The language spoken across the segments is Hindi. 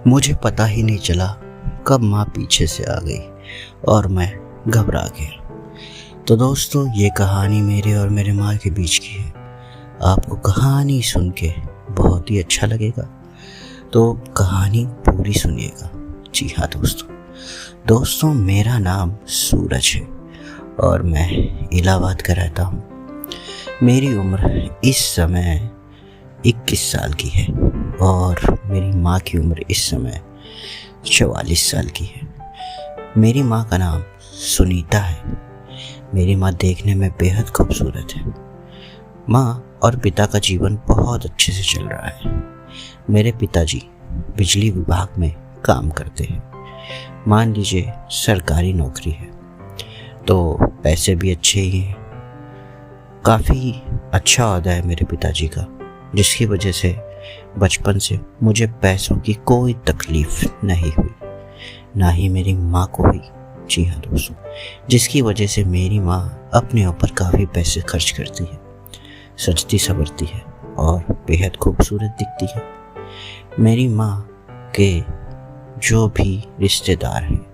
मुझे पता ही नहीं चला कब माँ पीछे से आ गई और मैं घबरा गया। तो दोस्तों, ये कहानी मेरे और मेरे माँ के बीच की है। आपको कहानी सुन के बहुत ही अच्छा लगेगा, तो कहानी पूरी सुनिएगा। जी हाँ दोस्तों, मेरा नाम सूरज है और मैं इलाहाबाद का रहता हूँ। मेरी उम्र इस समय 21 साल की है और मेरी माँ की उम्र इस समय 44 साल की है। मेरी माँ का नाम सुनीता है। मेरी माँ देखने में बेहद खूबसूरत है। माँ और पिता का जीवन बहुत अच्छे से चल रहा है। मेरे पिताजी बिजली विभाग में काम करते हैं। मान लीजिए सरकारी नौकरी है, तो पैसे भी अच्छे ही हैं। काफ़ी अच्छा ओहदा है मेरे पिताजी का, जिसकी वजह से बचपन से मुझे पैसों की कोई तकलीफ नहीं हुई, ना ही मेरी माँ को हुई। जी हाँ दोस्तों, जिसकी वजह से मेरी माँ अपने ऊपर काफ़ी पैसे खर्च करती है, सजती संवरती है और बेहद खूबसूरत दिखती है। मेरी माँ के जो भी रिश्तेदार हैं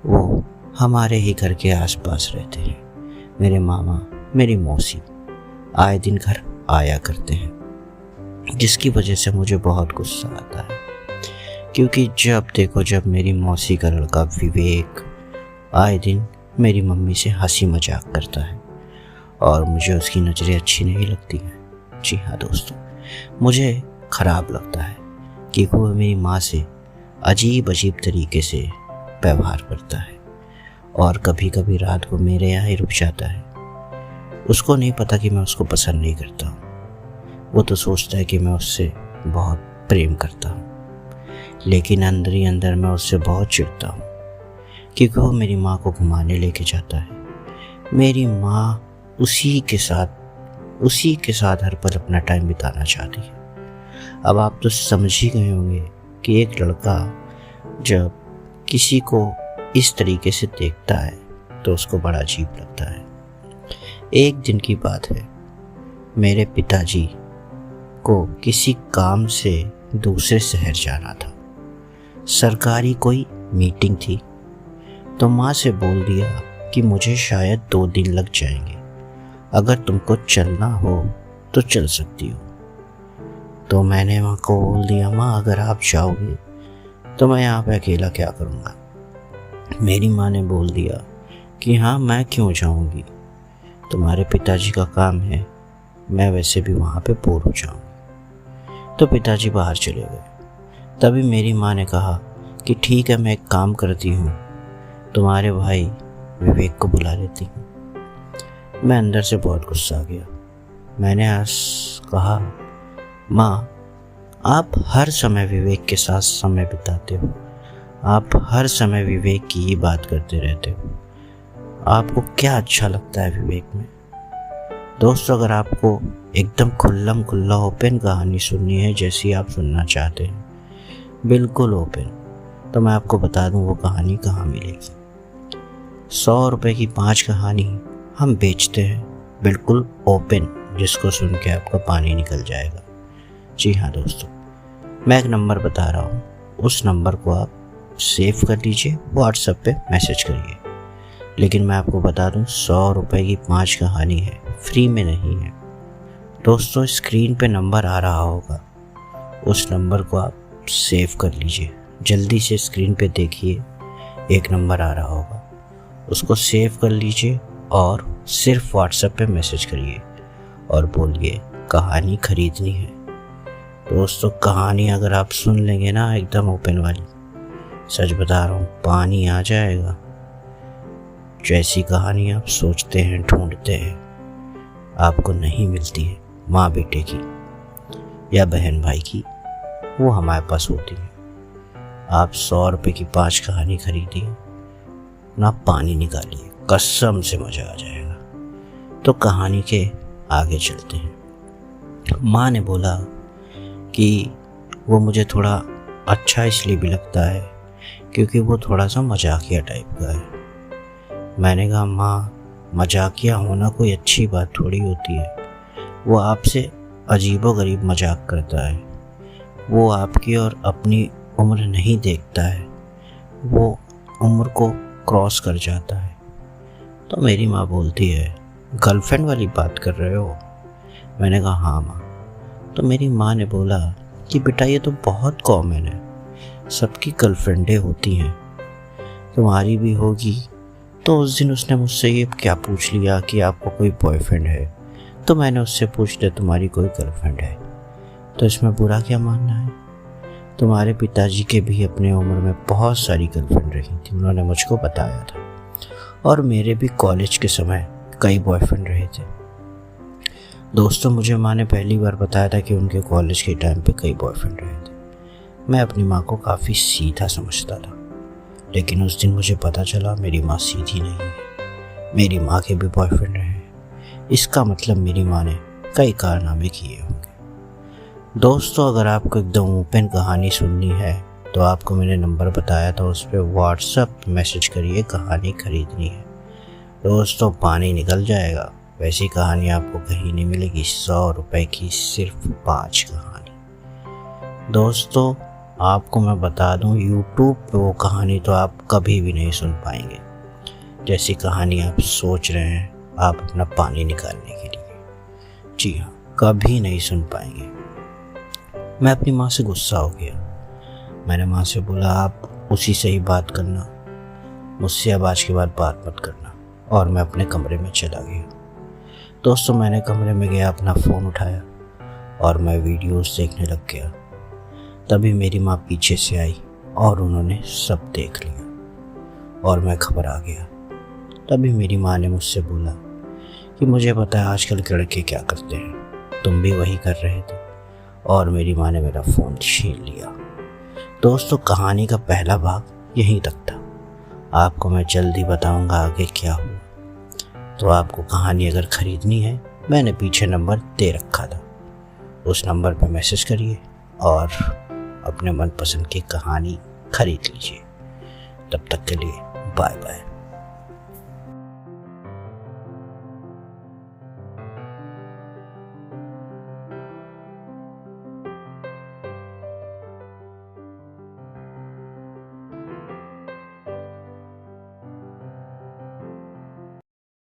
वो हमारे ही घर के आसपास रहते हैं। मेरे मामा, मेरी मौसी आए दिन घर आया करते हैं, जिसकी वजह से मुझे बहुत गुस्सा आता है, क्योंकि जब मेरी मौसी का लड़का विवेक आए दिन मेरी मम्मी से हंसी मजाक करता है और मुझे उसकी नज़रें अच्छी नहीं लगती हैं। जी हाँ दोस्तों, मुझे ख़राब लगता है कि वो मेरी माँ से अजीब तरीके से व्यवहार करता है और कभी कभी रात को मेरे यहाँ ही रुक जाता है। उसको नहीं पता कि मैं उसको पसंद नहीं करता हूँ। वो तो सोचता है कि मैं उससे बहुत प्रेम करता हूँ, लेकिन अंदर ही अंदर मैं उससे बहुत चिढ़ता हूँ, क्योंकि वो मेरी माँ को घुमाने लेके जाता है। मेरी माँ उसी के साथ हर पल अपना टाइम बिताना चाहती है। अब आप तो समझ ही गए होंगे कि एक लड़का जब किसी को इस तरीके से देखता है तो उसको बड़ा अजीब लगता है। एक दिन की बात है, मेरे पिताजी को किसी काम से दूसरे शहर जाना था। सरकारी कोई मीटिंग थी, तो माँ से बोल दिया कि मुझे शायद 2 दिन लग जाएंगे, अगर तुमको चलना हो तो चल सकती हो। तो मैंने माँ को बोल दिया, माँ अगर आप जाओगे तो मैं यहाँ पे अकेला क्या करूँगा। मेरी माँ ने बोल दिया कि हाँ, मैं क्यों जाऊँगी, तुम्हारे पिताजी का काम है, मैं वैसे भी वहाँ पे बोर हो जाऊँगी। तो पिताजी बाहर चले गए। तभी मेरी माँ ने कहा कि ठीक है, मैं एक काम करती हूँ, तुम्हारे भाई विवेक को बुला लेती हूँ। मैं अंदर से बहुत गुस्सा आ गया। मैंने आज कहा, माँ आप हर समय विवेक के साथ समय बिताते हो, आप हर समय विवेक की ही बात करते रहते हो, आपको क्या अच्छा लगता है विवेक में। दोस्तों, अगर आपको एकदम खुल्लम खुल्ला ओपन कहानी सुननी है, जैसी आप सुनना चाहते हैं, बिल्कुल ओपन, तो मैं आपको बता दूं वो कहानी कहाँ मिलेगी। 100 रुपये की 5 कहानी हम बेचते हैं, बिल्कुल ओपन, जिसको सुन के आपका पानी निकल जाएगा। जी हाँ दोस्तों, मैं एक नंबर बता रहा हूँ, उस नंबर को आप सेव कर लीजिए, व्हाट्सएप पे मैसेज करिए। लेकिन मैं आपको बता दूँ, 100 रुपये की 5 कहानी है, फ्री में नहीं है। दोस्तों, स्क्रीन पे नंबर आ रहा होगा, उस नंबर को आप सेव कर लीजिए। जल्दी से स्क्रीन पे देखिए, एक नंबर आ रहा होगा, उसको सेव कर लीजिए और सिर्फ व्हाट्सएप पे मैसेज करिए और बोलिए कहानी खरीदनी है। दोस्तों, कहानी अगर आप सुन लेंगे ना एकदम ओपन वाली, सच बता रहा हूँ, पानी आ जाएगा। जैसी कहानी आप सोचते हैं, ढूंढते हैं, आपको नहीं मिलती है माँ बेटे की या बहन भाई की, वो हमारे पास होती है। आप 100 रुपये की 5 कहानी खरीदिए ना, पानी निकालिए, कसम से मज़ा आ जाएगा। तो कहानी के आगे चलते हैं। माँ ने बोला कि वो मुझे थोड़ा अच्छा इसलिए भी लगता है क्योंकि वो थोड़ा सा मजाकिया टाइप का है। मैंने कहा, माँ मजाकिया होना कोई अच्छी बात थोड़ी होती है, वो आपसे अजीबो गरीब मजाक करता है, वो आपकी और अपनी उम्र नहीं देखता है, वो उम्र को क्रॉस कर जाता है। तो मेरी माँ बोलती है, गर्लफ्रेंड वाली बात कर रहे हो? मैंने कहा हाँ माँ। तो मेरी माँ ने बोला कि बेटा ये तो बहुत कॉमन है, सबकी गर्लफ्रेंडें होती हैं, तुम्हारी भी होगी। तो उस दिन उसने मुझसे ये क्या पूछ लिया कि आपको कोई बॉयफ्रेंड है? तो मैंने उससे पूछ लिया तुम्हारी कोई गर्लफ्रेंड है? तो इसमें बुरा क्या मानना है? तुम्हारे पिताजी के भी अपने उम्र में बहुत सारी गर्लफ्रेंड रही थी, उन्होंने मुझको बताया था। और मेरे भी कॉलेज के समय कई बॉयफ्रेंड रहे थे। दोस्तों, मुझे माँ ने पहली बार बताया था कि उनके कॉलेज के टाइम पे कई बॉयफ्रेंड रहे थे। मैं अपनी माँ को काफ़ी सीधा समझता था, लेकिन उस दिन मुझे पता चला मेरी माँ सीधी नहीं है, मेरी माँ के भी बॉयफ्रेंड रहे। इसका मतलब मेरी माँ ने कई कारनामे किए होंगे। दोस्तों, अगर आपको एकदम ओपन कहानी सुननी है तो आपको मैंने नंबर बताया था, उस पर व्हाट्सएप मैसेज करिए, कहानी खरीदनी है। दोस्तों, पानी निकल जाएगा, वैसी कहानी आपको कहीं नहीं मिलेगी। 100 रुपए की सिर्फ 5 कहानी। दोस्तों, आपको मैं बता दूं, यूट्यूब पे वो कहानी तो आप कभी भी नहीं सुन पाएंगे जैसी कहानी आप सोच रहे हैं आप अपना पानी निकालने के लिए। जी हाँ, कभी नहीं सुन पाएंगे। मैं अपनी माँ से गुस्सा हो गया। मैंने माँ से बोला, आप उसी से ही बात करना, मुझसे अब आज के बाद बात मत करना। और मैं अपने कमरे में चला गया। दोस्तों, मैंने कमरे में गया, अपना फ़ोन उठाया और मैं वीडियोस देखने लग गया। तभी मेरी माँ पीछे से आई और उन्होंने सब देख लिया और मैं घबरा गया। तभी मेरी माँ ने मुझसे बोला कि मुझे पता है आजकल के लड़के क्या करते हैं, तुम भी वही कर रहे थे। और मेरी माँ ने मेरा फ़ोन छीन लिया। दोस्तों, कहानी का पहला भाग यहीं तक था। आपको मैं जल्दी बताऊंगा आगे क्या हुआ। तो आपको कहानी अगर ख़रीदनी है, मैंने पीछे नंबर दे रखा था, उस नंबर पर मैसेज करिए और अपने मनपसंद की कहानी खरीद लीजिए। तब तक के लिए बाय बाय।